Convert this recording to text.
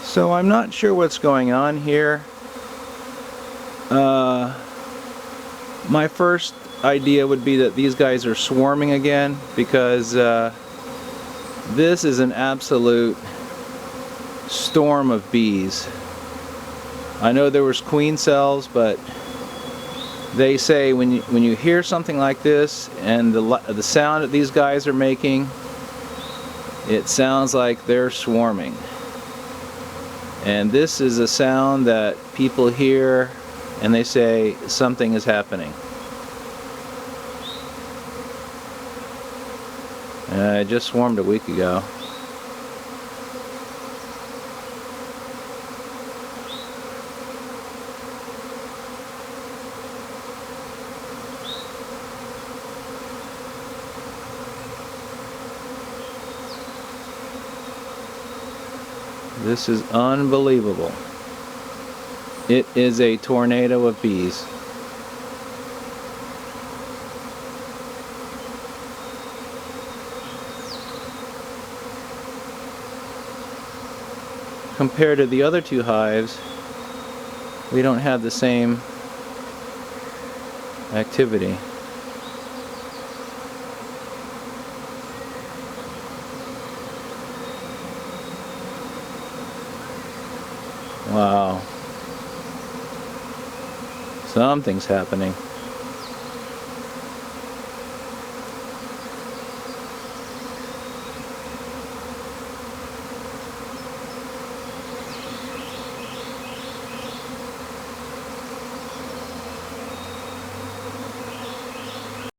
So I'm not sure what's going on here. My first idea would be that these guys are swarming again, because this is an absolute storm of bees. I know there was queen cells, but they say when you hear something like this and the sound that these guys are making, it sounds like they're swarming. And this is a sound that people hear and they say something is happening. It just swarmed a week ago. This is unbelievable. It is a tornado of bees. Compared to the other two hives, we don't have the same activity. Wow. Something's happening.